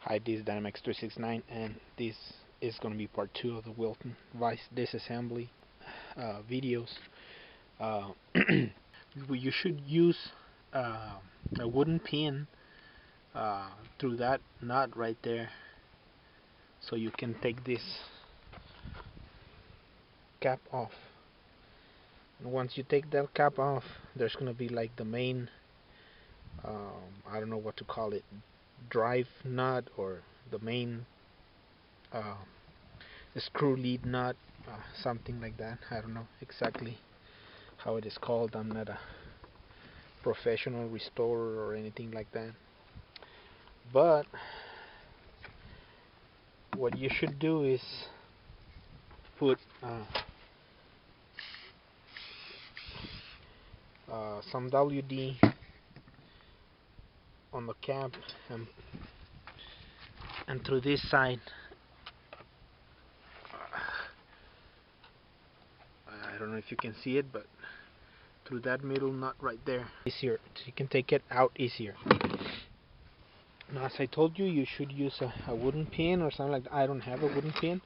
Hi, this is Dynamax 369, and this is going to be part 2 of the Wilton vise disassembly videos. Uh, you should use a wooden pin through that nut right there, so you can take this cap off. And once you take that cap off, there's going to be like the main, I don't know what to call it, drive nut, or the main screw lead nut, something like that. I don't know exactly how it is called. I'm not a professional restorer or anything like that, but what you should do is put some WD on the cap, and through this side, I don't know if you can see it, but through that middle nut right there, easier, so you can take it out easier. Now, as I told you, you should use a wooden pin or something like that. I don't have a wooden pin.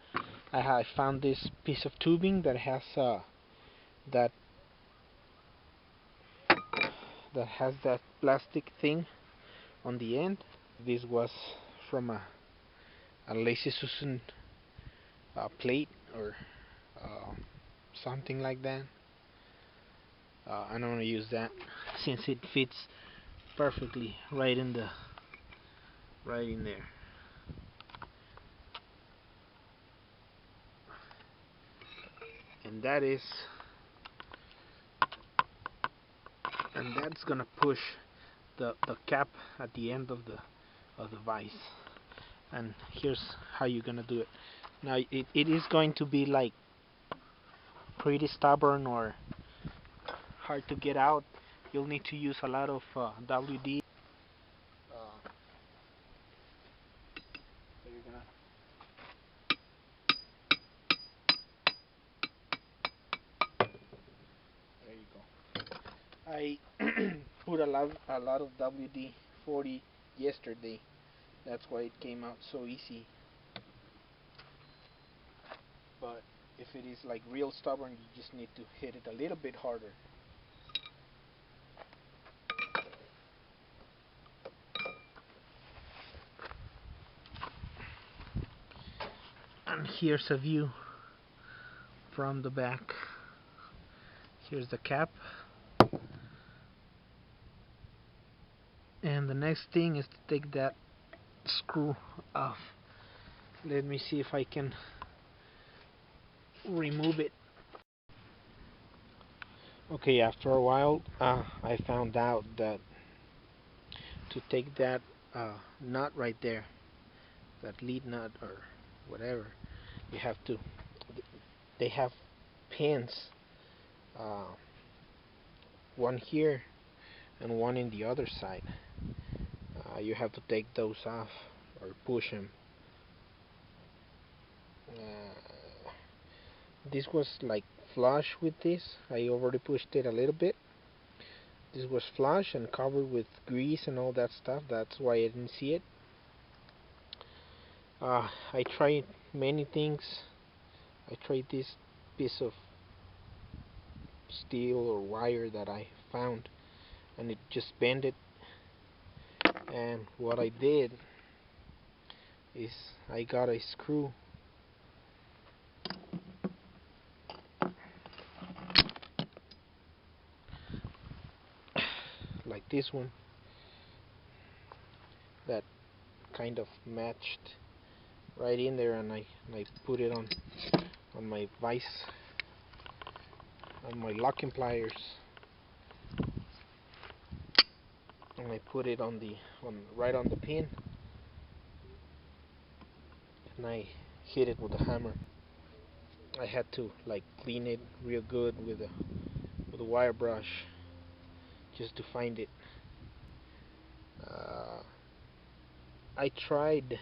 I found this piece of tubing that has that plastic thing on the end. This was from a Lazy Susan plate, or something like that. I'm gonna use that since it fits perfectly right in there. And that's gonna push the cap at the end of the vise. And here's how you're gonna do it. Now it is going to be like pretty stubborn or hard to get out. You'll need to use a lot of WD. So you're gonna there you go. I put a lot of WD-40 yesterday. That's why it came out so easy. But if it is like real stubborn, you just need to hit it a little bit harder. And here's a view from the back. Here's the cap. And the next thing is to take that screw off. Let me see if I can remove it. Okay, after a while, I found out that to take that nut right there, that lead nut or whatever, you have to, they have pins, one here and one in the other side. You have to take those off or push them. This was like flush with this. I already pushed it a little bit. This was flush and covered with grease and all that stuff. That's why I didn't see it. I tried many things. I tried this piece of steel or wire that I found, and it just bended. And what I did is I got a screw like this one that kind of matched right in there, and I put it on my vise, on my locking pliers, and I put it right on the pin, and I hit it with a hammer. I had to like clean it real good with a wire brush just to find it. I tried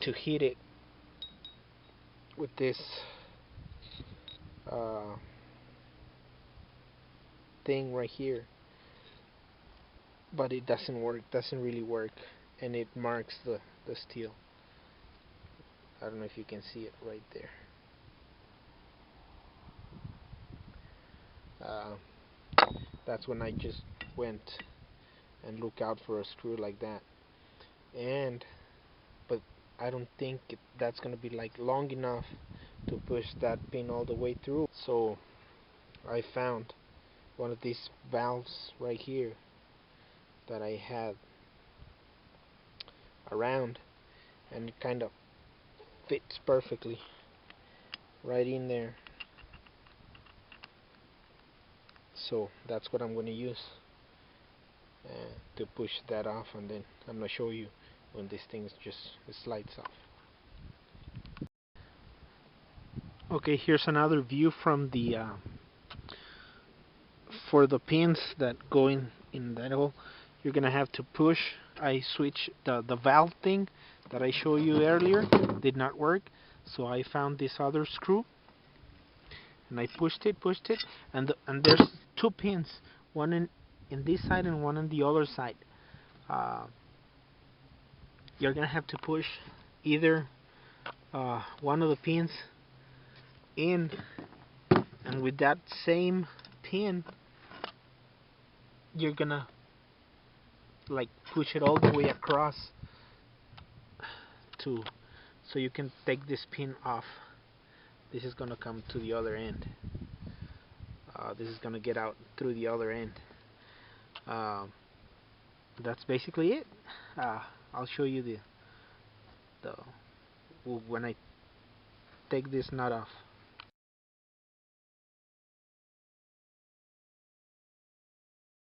to hit it with this thing right here, but it doesn't really work. and it marks the steel. I don't know if you can see it right there. That's when I just went and look out for a screw like that. But I don't think that's gonna be like long enough to push that pin all the way through. So I found one of these valves right here that I had around, and it kind of fits perfectly right in there. So that's what I'm going to use to push that off, and then I'm going to show you when this thing just slides off. Okay, here's another view from the for the pins that go in that hole. You're gonna have to push. I switched the valve thing that I showed you earlier, did not work, so I found this other screw and I pushed it, and there's two pins, one in this side and one on the other side. You're gonna have to push either one of the pins in, and with that same pin you're gonna like push it all the way across to so you can take this pin off. This is gonna come to the other end. This is gonna get out through the other end. That's basically it. I'll show you the when I take this nut off.